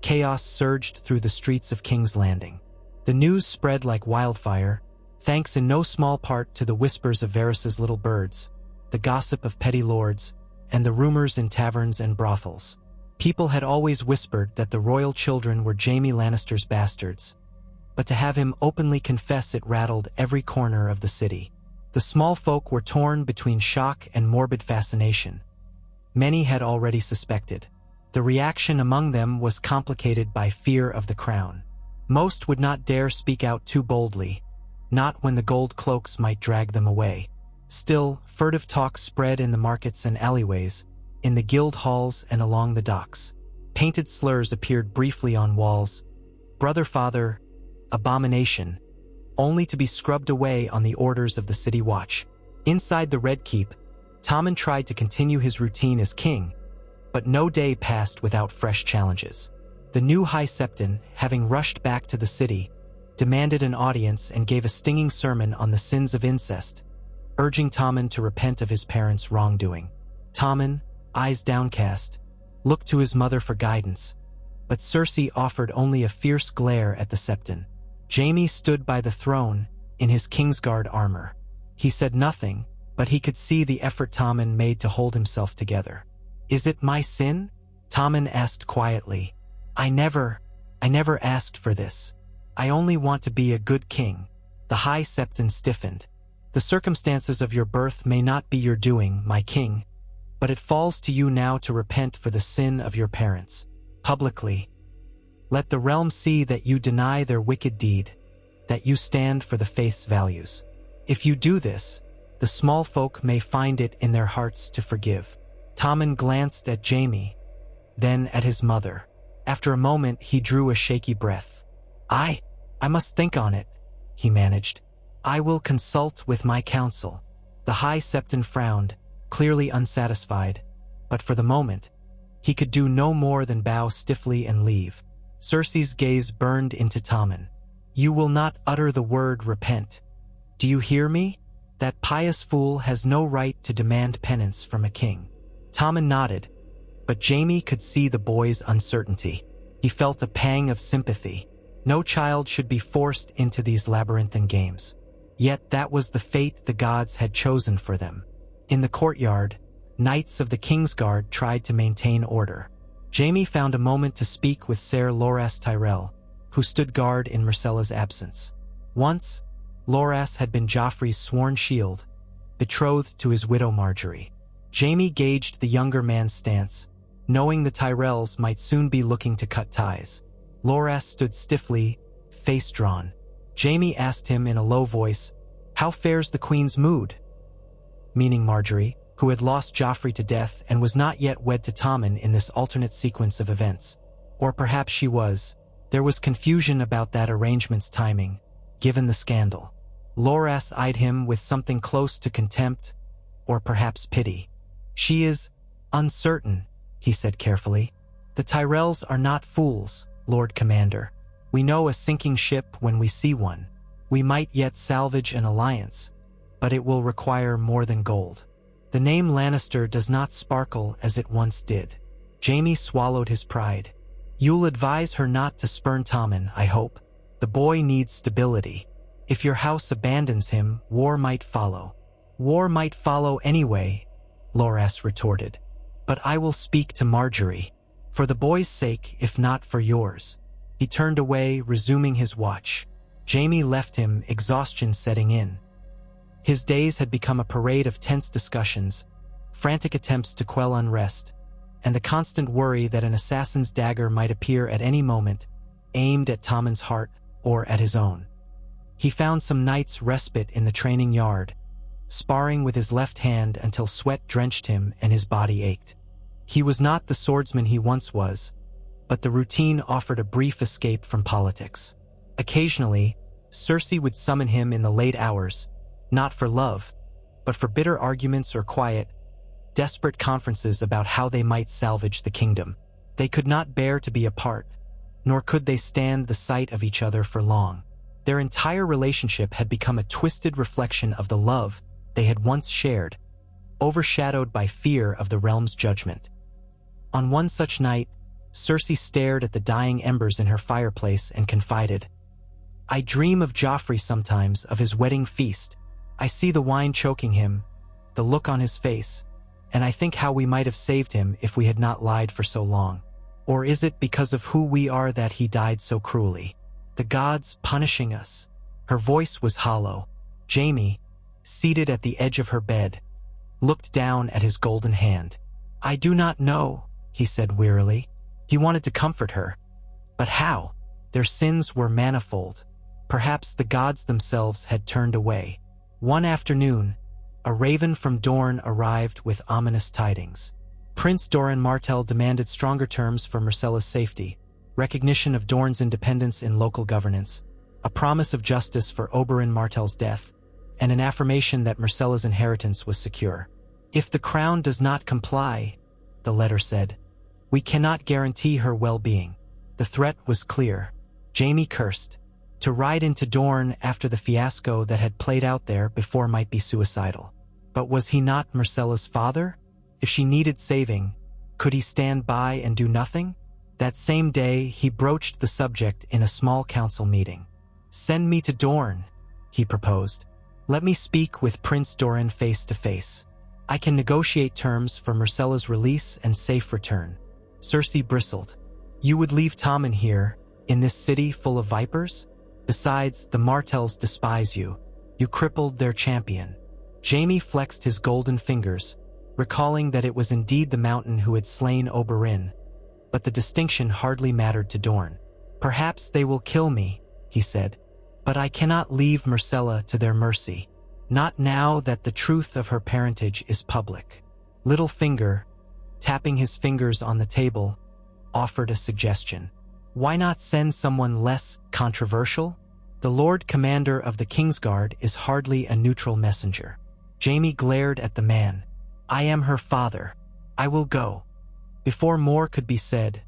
chaos surged through the streets of King's Landing. The news spread like wildfire, thanks in no small part to the whispers of Varys's little birds, the gossip of petty lords, and the rumors in taverns and brothels. People had always whispered that the royal children were Jaime Lannister's bastards, but to have him openly confess it rattled every corner of the city. The small folk were torn between shock and morbid fascination. Many had already suspected. The reaction among them was complicated by fear of the crown. Most would not dare speak out too boldly, not when the gold cloaks might drag them away. Still, furtive talk spread in the markets and alleyways, in the guild halls and along the docks. Painted slurs appeared briefly on walls. "Brother, father," "abomination," only to be scrubbed away on the orders of the city watch. Inside the Red Keep, Tommen tried to continue his routine as king, but no day passed without fresh challenges. The new High Septon, having rushed back to the city, demanded an audience and gave a stinging sermon on the sins of incest, urging Tommen to repent of his parents' wrongdoing. Tommen, eyes downcast, looked to his mother for guidance, but Cersei offered only a fierce glare at the Septon. Jaime stood by the throne, in his Kingsguard armor. He said nothing, but he could see the effort Tommen made to hold himself together. "Is it my sin?" Tommen asked quietly. I never asked for this. I only want to be a good king." The High Septon stiffened. "The circumstances of your birth may not be your doing, my king, but it falls to you now to repent for the sin of your parents, publicly. Let the realm see that you deny their wicked deed, that you stand for the faith's values. If you do this, the small folk may find it in their hearts to forgive." Tommen glanced at Jaime, then at his mother. After a moment, he drew a shaky breath. I must think on it," he managed. "I will consult with my council." The High Septon frowned, clearly unsatisfied, but for the moment, he could do no more than bow stiffly and leave. Cersei's gaze burned into Tommen. "You will not utter the word repent. Do you hear me? That pious fool has no right to demand penance from a king." Tommen nodded, but Jaime could see the boy's uncertainty. He felt a pang of sympathy. No child should be forced into these labyrinthine games. Yet that was the fate the gods had chosen for them. In the courtyard, knights of the Kingsguard tried to maintain order. Jaime found a moment to speak with Ser Loras Tyrell, who stood guard in Myrcella's absence. Once, Loras had been Joffrey's sworn shield, betrothed to his widow Marjorie. Jaime gauged the younger man's stance, knowing the Tyrells might soon be looking to cut ties. Loras stood stiffly, face drawn. Jaime asked him in a low voice, "How fares the Queen's mood?" Meaning Marjorie, who had lost Joffrey to death and was not yet wed to Tommen in this alternate sequence of events. Or perhaps she was. There was confusion about that arrangement's timing, given the scandal. Loras eyed him with something close to contempt, or perhaps pity. "She is uncertain," he said carefully. "The Tyrells are not fools, Lord Commander. We know a sinking ship when we see one. We might yet salvage an alliance, but it will require more than gold. The name Lannister does not sparkle as it once did." Jaime swallowed his pride. "You'll advise her not to spurn Tommen, I hope. The boy needs stability. If your house abandons him, war might follow." "War might follow anyway," Loras retorted. "But I will speak to Marjorie. For the boy's sake, if not for yours." He turned away, resuming his watch. Jaime left him, exhaustion setting in. His days had become a parade of tense discussions, frantic attempts to quell unrest, and the constant worry that an assassin's dagger might appear at any moment, aimed at Tommen's heart or at his own. He found some night's respite in the training yard, sparring with his left hand until sweat drenched him and his body ached. He was not the swordsman he once was, but the routine offered a brief escape from politics. Occasionally, Cersei would summon him in the late hours, not for love, but for bitter arguments or quiet, desperate conferences about how they might salvage the kingdom. They could not bear to be apart, nor could they stand the sight of each other for long. Their entire relationship had become a twisted reflection of the love they had once shared, overshadowed by fear of the realm's judgment. On one such night, Cersei stared at the dying embers in her fireplace and confided, "I dream of Joffrey sometimes, of his wedding feast. I see the wine choking him, the look on his face, and I think how we might have saved him if we had not lied for so long. Or is it because of who we are that he died so cruelly? The gods punishing us?" Her voice was hollow. Jaime, seated at the edge of her bed, looked down at his golden hand. "I do not know," he said wearily. He wanted to comfort her. But how? Their sins were manifold. Perhaps the gods themselves had turned away. One afternoon, a raven from Dorne arrived with ominous tidings. Prince Doran Martell demanded stronger terms for Myrcella's safety, recognition of Dorne's independence in local governance, a promise of justice for Oberyn Martell's death, and an affirmation that Myrcella's inheritance was secure. "If the crown does not comply," the letter said, "we cannot guarantee her well-being." The threat was clear. Jaime cursed. To ride into Dorne after the fiasco that had played out there before might be suicidal. But was he not Myrcella's father? If she needed saving, could he stand by and do nothing? That same day, he broached the subject in a small council meeting. "Send me to Dorne," he proposed. "Let me speak with Prince Doran face to face. I can negotiate terms for Myrcella's release and safe return." Cersei bristled. "You would leave Tommen here, in this city full of vipers? Besides, the Martells despise you. You crippled their champion." Jaime flexed his golden fingers, recalling that it was indeed the mountain who had slain Oberyn, but the distinction hardly mattered to Dorne. "Perhaps they will kill me," he said, "but I cannot leave Myrcella to their mercy. Not now that the truth of her parentage is public." Littlefinger, tapping his fingers on the table, offered a suggestion. "Why not send someone less controversial? The Lord Commander of the Kingsguard is hardly a neutral messenger." Jaime glared at the man. "I am her father. I will go." Before more could be said,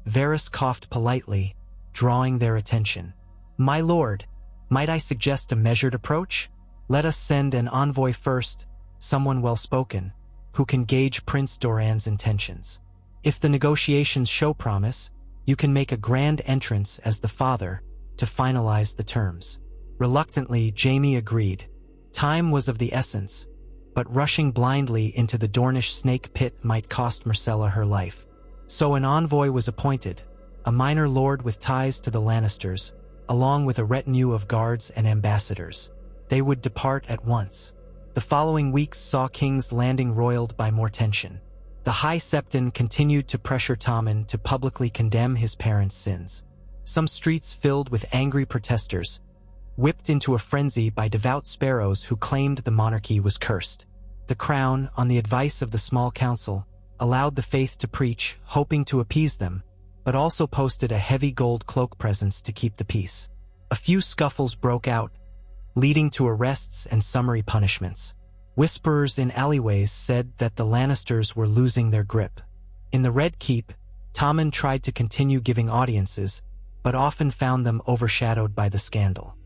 Varys coughed politely, drawing their attention. "My lord, might I suggest a measured approach? Let us send an envoy first, someone well-spoken, who can gauge Prince Doran's intentions. If the negotiations show promise, you can make a grand entrance as the father to finalize the terms." Reluctantly, Jaime agreed. Time was of the essence, but rushing blindly into the Dornish snake pit might cost Myrcella her life. So an envoy was appointed, a minor lord with ties to the Lannisters, along with a retinue of guards and ambassadors. They would depart at once. The following weeks saw King's Landing roiled by more tension. The High Septon continued to pressure Tommen to publicly condemn his parents' sins. Some streets filled with angry protesters, whipped into a frenzy by devout sparrows who claimed the monarchy was cursed. The crown, on the advice of the small council, allowed the faith to preach, hoping to appease them, but also posted a heavy gold cloak presence to keep the peace. A few scuffles broke out, leading to arrests and summary punishments. Whisperers in alleyways said that the Lannisters were losing their grip. In the Red Keep, Tommen tried to continue giving audiences, but often found them overshadowed by the scandal.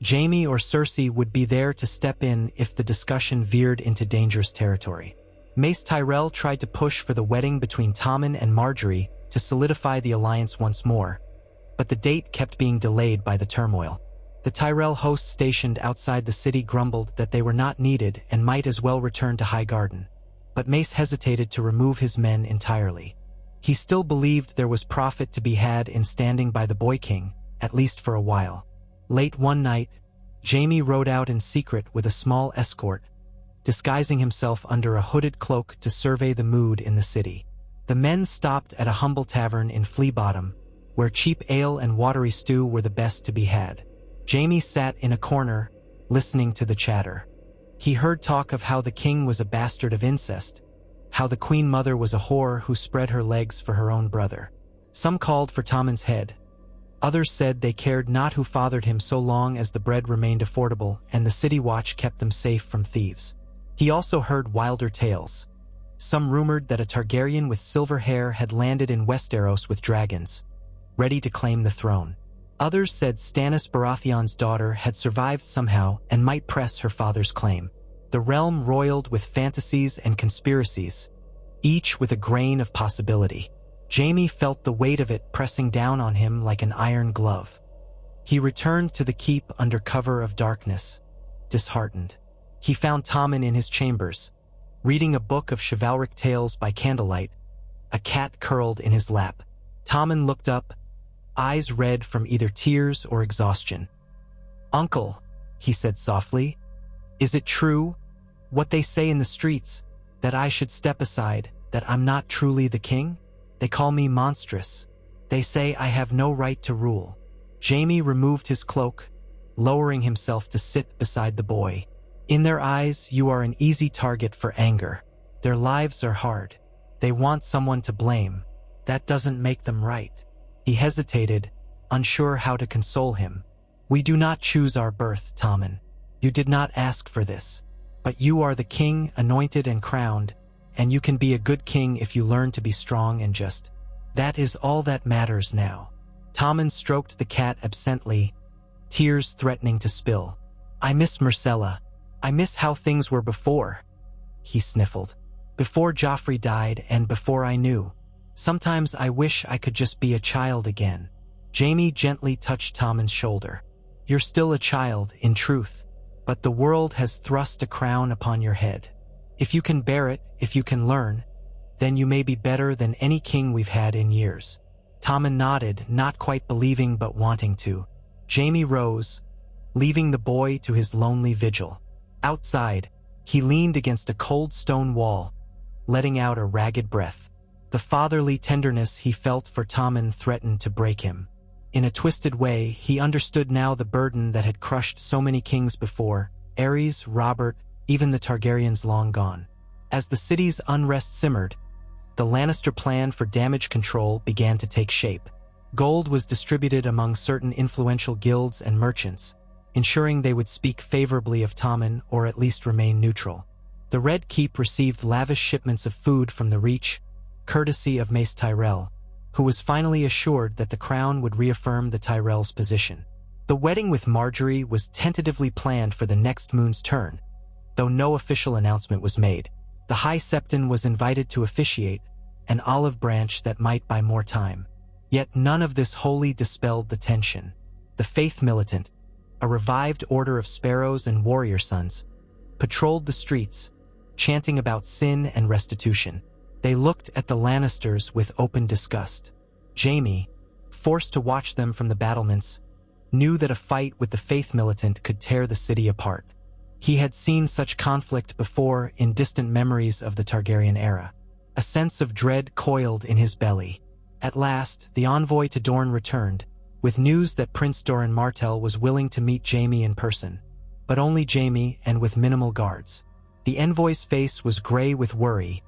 Jaime or Cersei would be there to step in if the discussion veered into dangerous territory. Mace Tyrell tried to push for the wedding between Tommen and Margaery to solidify the alliance once more, but the date kept being delayed by the turmoil. The Tyrell hosts stationed outside the city grumbled that they were not needed and might as well return to Highgarden, but Mace hesitated to remove his men entirely. He still believed there was profit to be had in standing by the Boy King, at least for a while. Late one night, Jaime rode out in secret with a small escort, disguising himself under a hooded cloak to survey the mood in the city. The men stopped at a humble tavern in Flea Bottom, where cheap ale and watery stew were the best to be had. Jaime sat in a corner, listening to the chatter. He heard talk of how the king was a bastard of incest, how the queen mother was a whore who spread her legs for her own brother. Some called for Tommen's head. Others said they cared not who fathered him so long as the bread remained affordable and the city watch kept them safe from thieves. He also heard wilder tales. Some rumored that a Targaryen with silver hair had landed in Westeros with dragons, ready to claim the throne. Others said Stannis Baratheon's daughter had survived somehow and might press her father's claim. The realm roiled with fantasies and conspiracies, each with a grain of possibility. Jaime felt the weight of it pressing down on him like an iron glove. He returned to the keep under cover of darkness, disheartened. He found Tommen in his chambers, reading a book of chivalric tales by candlelight, a cat curled in his lap. Tommen looked up, eyes red from either tears or exhaustion. "Uncle," he said softly, "is it true, what they say in the streets, that I should step aside, that I'm not truly the king? They call me monstrous. They say I have no right to rule." Jaime removed his cloak, lowering himself to sit beside the boy. "In their eyes, you are an easy target for anger. Their lives are hard. They want someone to blame. That doesn't make them right." He hesitated, unsure how to console him. "We do not choose our birth, Tommen. You did not ask for this. But you are the king, anointed and crowned, and you can be a good king if you learn to be strong and just. That is all that matters now." Tommen stroked the cat absently, tears threatening to spill. "I miss Myrcella. I miss how things were before," he sniffled. "Before Joffrey died and before I knew. Sometimes I wish I could just be a child again." Jaime gently touched Tommen's shoulder. "You're still a child, in truth, but the world has thrust a crown upon your head. If you can bear it, if you can learn, then you may be better than any king we've had in years." Tommen nodded, not quite believing but wanting to. Jaime rose, leaving the boy to his lonely vigil. Outside, he leaned against a cold stone wall, letting out a ragged breath. The fatherly tenderness he felt for Tommen threatened to break him. In a twisted way, he understood now the burden that had crushed so many kings before, Aerys, Robert, even the Targaryens long gone. As the city's unrest simmered, the Lannister plan for damage control began to take shape. Gold was distributed among certain influential guilds and merchants, ensuring they would speak favorably of Tommen or at least remain neutral. The Red Keep received lavish shipments of food from the Reach, courtesy of Mace Tyrell, who was finally assured that the crown would reaffirm the Tyrells' position. The wedding with Marjorie was tentatively planned for the next moon's turn, though no official announcement was made. The High Septon was invited to officiate, an olive branch that might buy more time. Yet none of this wholly dispelled the tension. The Faith Militant, a revived order of sparrows and warrior sons, patrolled the streets, chanting about sin and restitution. They looked at the Lannisters with open disgust. Jaime, forced to watch them from the battlements, knew that a fight with the Faith Militant could tear the city apart. He had seen such conflict before in distant memories of the Targaryen era. A sense of dread coiled in his belly. At last, the envoy to Dorne returned, with news that Prince Doran Martell was willing to meet Jaime in person. But only Jaime and with minimal guards. The envoy's face was gray with worry,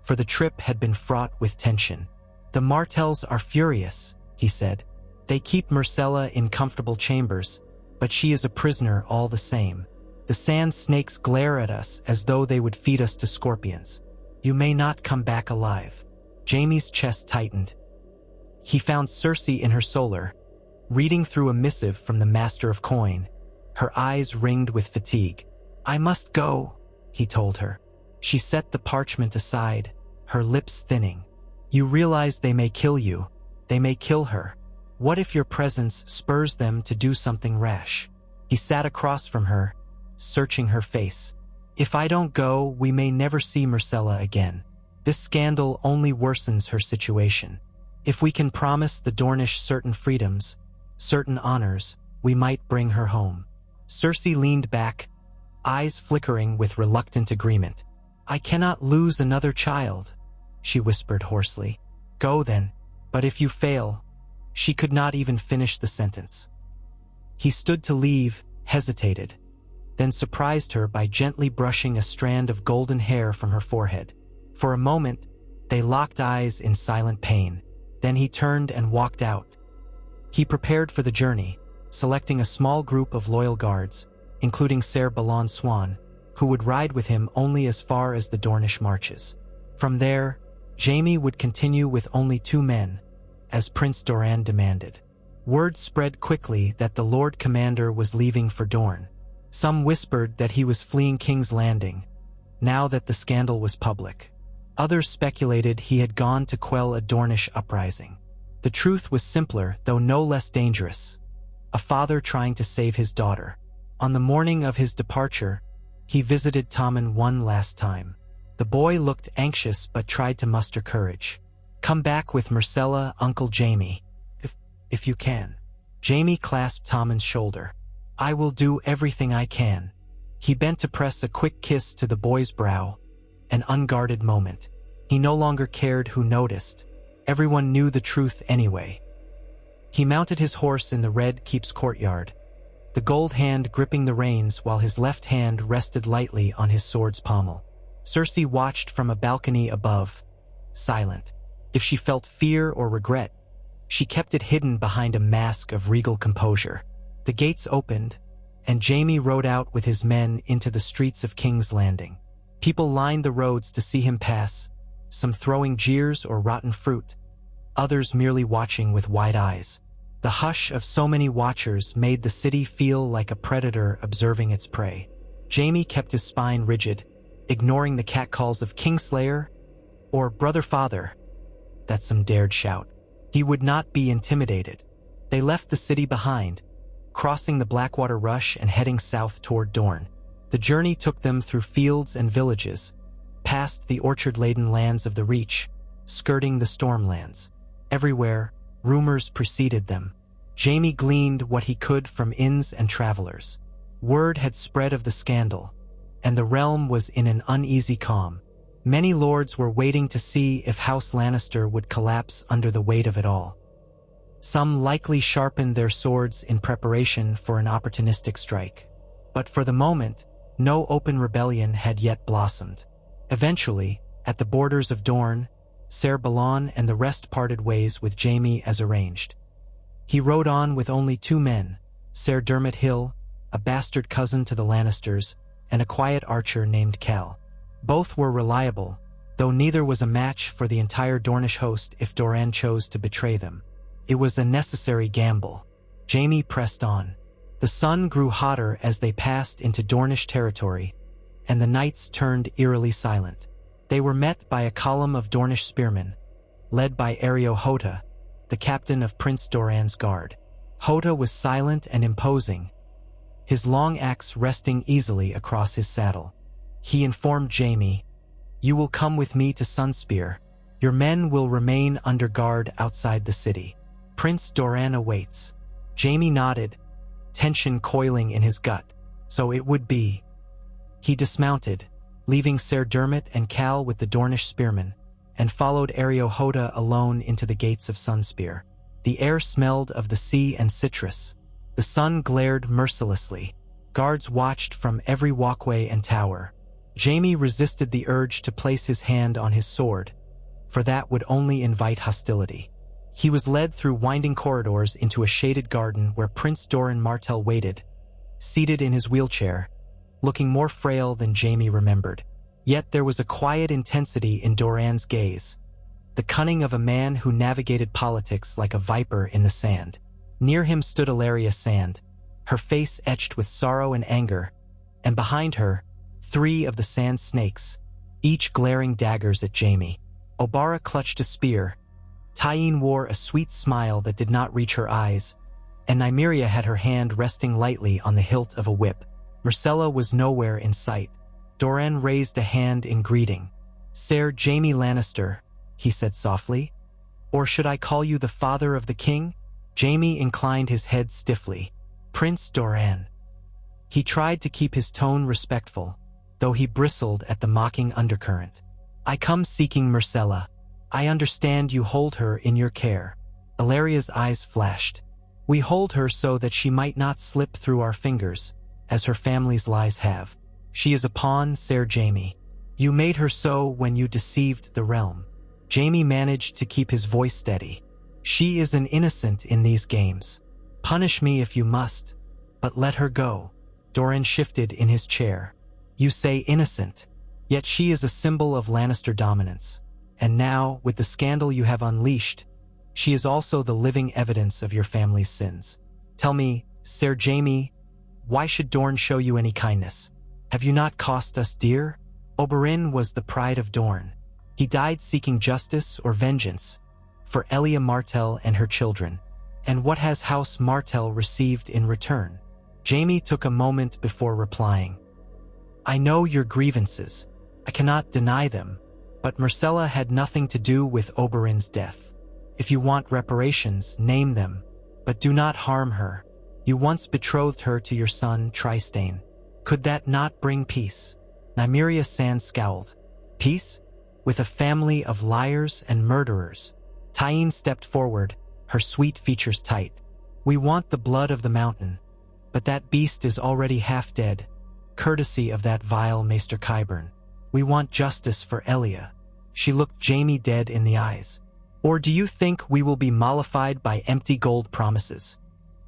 for the trip had been fraught with tension. "The Martells are furious," he said. "They keep Myrcella in comfortable chambers, but she is a prisoner all the same. The sand snakes glare at us as though they would feed us to scorpions. You may not come back alive." Jaime's chest tightened. He found Cersei in her solar, reading through a missive from the Master of Coin, her eyes ringed with fatigue. "I must go," he told her. She set the parchment aside, her lips thinning. "You realize they may kill you. They may kill her. What if your presence spurs them to do something rash?" He sat across from her, searching her face. "If I don't go, we may never see Myrcella again. This scandal only worsens her situation. If we can promise the Dornish certain freedoms, certain honors, we might bring her home." Cersei leaned back, eyes flickering with reluctant agreement. "I cannot lose another child," she whispered hoarsely. "Go then, but if you fail..." She could not even finish the sentence. He stood to leave, hesitated, then surprised her by gently brushing a strand of golden hair from her forehead. For a moment, they locked eyes in silent pain. Then he turned and walked out. He prepared for the journey, selecting a small group of loyal guards, including Ser Balon Swan, who would ride with him only as far as the Dornish marches. From there, Jaime would continue with only 2 men, as Prince Doran demanded. Word spread quickly that the Lord Commander was leaving for Dorne. Some whispered that he was fleeing King's Landing, now that the scandal was public. Others speculated he had gone to quell a Dornish uprising. The truth was simpler, though no less dangerous. A father trying to save his daughter. On the morning of his departure, he visited Tommen one last time. The boy looked anxious but tried to muster courage. "Come back with Myrcella, Uncle Jaime. If you can." Jaime clasped Tommen's shoulder. "I will do everything I can." He bent to press a quick kiss to the boy's brow. An unguarded moment. He no longer cared who noticed. Everyone knew the truth anyway. He mounted his horse in the Red Keep's courtyard, the gold hand gripping the reins while his left hand rested lightly on his sword's pommel. Cersei watched from a balcony above, silent. If she felt fear or regret, she kept it hidden behind a mask of regal composure. The gates opened, and Jaime rode out with his men into the streets of King's Landing. People lined the roads to see him pass, some throwing jeers or rotten fruit, others merely watching with wide eyes. The hush of so many watchers made the city feel like a predator observing its prey. Jaime kept his spine rigid, ignoring the catcalls of Kingslayer or Brother Father that some dared shout. He would not be intimidated. They left the city behind, crossing the Blackwater Rush and heading south toward Dorne. The journey took them through fields and villages, past the orchard-laden lands of the Reach, skirting the Stormlands. Everywhere, rumors preceded them. Jaime gleaned what he could from inns and travelers. Word had spread of the scandal, and the realm was in an uneasy calm. Many lords were waiting to see if House Lannister would collapse under the weight of it all. Some likely sharpened their swords in preparation for an opportunistic strike. But for the moment, no open rebellion had yet blossomed. Eventually, at the borders of Dorne, Ser Balon and the rest parted ways with Jaime as arranged. He rode on with only 2 men, Ser Dermot Hill, a bastard cousin to the Lannisters, and a quiet archer named Cal. Both were reliable, though neither was a match for the entire Dornish host if Doran chose to betray them. It was a necessary gamble. Jaime pressed on. The sun grew hotter as they passed into Dornish territory, and the nights turned eerily silent. They were met by a column of Dornish spearmen, led by Areo Hota, the captain of Prince Doran's guard. Hota was silent and imposing, his long axe resting easily across his saddle. He informed Jaime, "You will come with me to Sunspear. Your men will remain under guard outside the city. Prince Doran awaits." Jaime nodded, tension coiling in his gut. So it would be. He dismounted, leaving Ser Dermot and Cal with the Dornish spearmen, and followed Areo Hota alone into the gates of Sunspear. The air smelled of the sea and citrus. The sun glared mercilessly. Guards watched from every walkway and tower. Jaime resisted the urge to place his hand on his sword, for that would only invite hostility. He was led through winding corridors into a shaded garden where Prince Doran Martell waited, seated in his wheelchair, looking more frail than Jaime remembered. Yet there was a quiet intensity in Doran's gaze, the cunning of a man who navigated politics like a viper in the sand. Near him stood Ilaria Sand, her face etched with sorrow and anger, and behind her, 3 of the Sand Snakes, each glaring daggers at Jaime. Obara clutched a spear, Tyene wore a sweet smile that did not reach her eyes, and Nymeria had her hand resting lightly on the hilt of a whip. Myrcella was nowhere in sight. Doran raised a hand in greeting. "Ser Jaime Lannister," he said softly. "Or should I call you the father of the king?" Jaime inclined his head stiffly. "Prince Doran." He tried to keep his tone respectful, though he bristled at the mocking undercurrent. "I come seeking Myrcella. I understand you hold her in your care." Ilaria's eyes flashed. We hold her so that she might not slip through our fingers, as her family's lies have. She is a pawn, Ser Jaime. You made her so when you deceived the realm. Jaime managed to keep his voice steady. She is an innocent in these games. Punish me if you must, but let her go. Dorne shifted in his chair. You say innocent, yet she is a symbol of Lannister dominance. And now, with the scandal you have unleashed, she is also the living evidence of your family's sins. Tell me, Ser Jaime, why should Dorne show you any kindness? Have you not cost us dear? Oberyn was the pride of Dorne. He died seeking justice or vengeance for Elia Martell and her children. And what has House Martell received in return? Jaime took a moment before replying. I know your grievances. I cannot deny them, but Myrcella had nothing to do with Oberyn's death. If you want reparations, name them, but do not harm her. You once betrothed her to your son, Trystane. Could that not bring peace? Nymeria Sand scowled. Peace? With a family of liars and murderers. Tyene stepped forward, her sweet features tight. We want the blood of the mountain, but that beast is already half dead, courtesy of that vile Maester Qyburn. We want justice for Elia. She looked Jaime dead in the eyes. Or do you think we will be mollified by empty gold promises?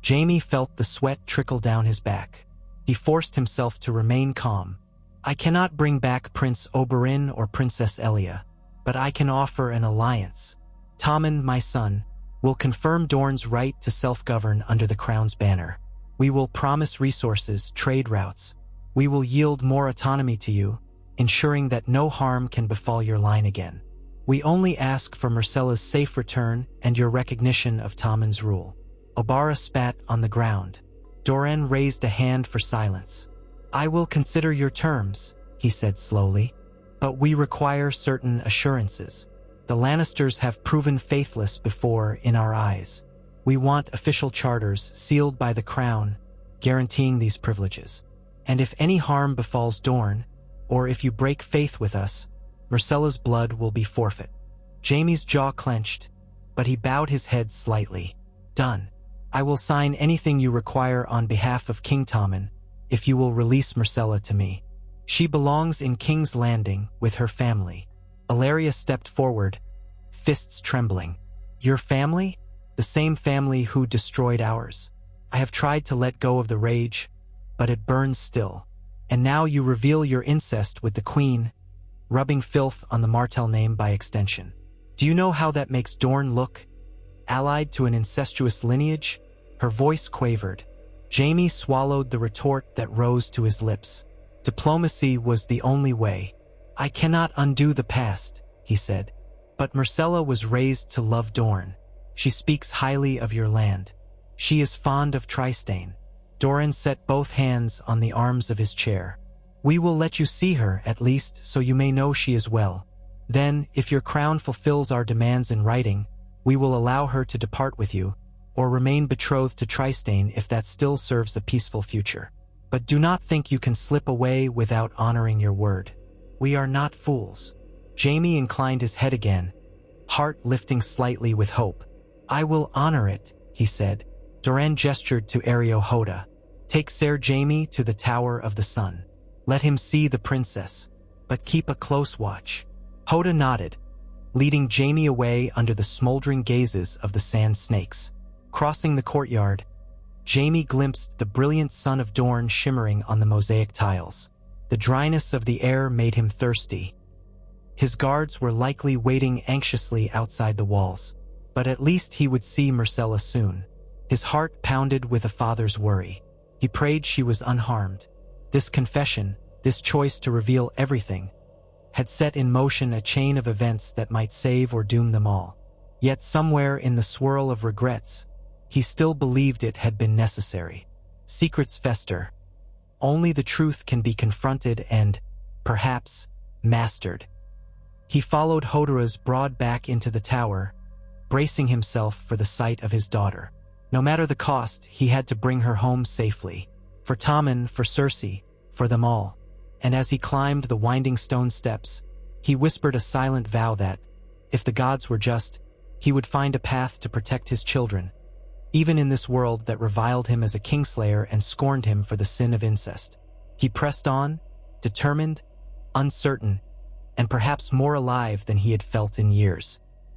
Jaime felt the sweat trickle down his back. He forced himself to remain calm. I cannot bring back Prince Oberyn or Princess Elia, but I can offer an alliance. Tommen, my son, will confirm Dorne's right to self-govern under the crown's banner. We will promise resources, trade routes. We will yield more autonomy to you, ensuring that no harm can befall your line again. We only ask for Myrcella's safe return and your recognition of Tommen's rule. Obara spat on the ground. Doran raised a hand for silence. I will consider your terms, he said slowly, but we require certain assurances. The Lannisters have proven faithless before in our eyes. We want official charters sealed by the crown, guaranteeing these privileges. And if any harm befalls Dorne, or if you break faith with us, Myrcella's blood will be forfeit. Jaime's jaw clenched, but he bowed his head slightly. Done. I will sign anything you require on behalf of King Tommen, if you will release Myrcella to me. She belongs in King's Landing with her family. Ilaria stepped forward, fists trembling. Your family? The same family who destroyed ours. I have tried to let go of the rage, but it burns still. And now you reveal your incest with the Queen, rubbing filth on the Martell name by extension. Do you know how that makes Dorne look? Allied to an incestuous lineage? Her voice quavered. Jaime swallowed the retort that rose to his lips. Diplomacy was the only way. I cannot undo the past, he said. But Myrcella was raised to love Dorne. She speaks highly of your land. She is fond of Trystane. Doran set both hands on the arms of his chair. We will let you see her, at least, so you may know she is well. Then, if your crown fulfills our demands in writing, we will allow her to depart with you, or remain betrothed to Trystane if that still serves a peaceful future. But do not think you can slip away without honoring your word. We are not fools. Jaime inclined his head again, heart lifting slightly with hope. I will honor it, he said. Doran gestured to Areo Hoda. Take Ser Jaime to the Tower of the Sun. Let him see the princess, but keep a close watch. Hoda nodded, leading Jaime away under the smoldering gazes of the sand snakes. Crossing the courtyard, Jaime glimpsed the brilliant sun of Dorne shimmering on the mosaic tiles. The dryness of the air made him thirsty. His guards were likely waiting anxiously outside the walls, but at least he would see Myrcella soon. His heart pounded with a father's worry. He prayed she was unharmed. This confession, this choice to reveal everything, had set in motion a chain of events that might save or doom them all. Yet somewhere in the swirl of regrets, he still believed it had been necessary. Secrets fester. Only the truth can be confronted and, perhaps, mastered. He followed Hodorah's broad back into the tower, bracing himself for the sight of his daughter. No matter the cost, he had to bring her home safely. For Tommen, for Cersei, for them all. And as he climbed the winding stone steps, he whispered a silent vow that, if the gods were just, he would find a path to protect his children, even in this world that reviled him as a kingslayer and scorned him for the sin of incest. He pressed on, determined, uncertain, and perhaps more alive than he had felt in years.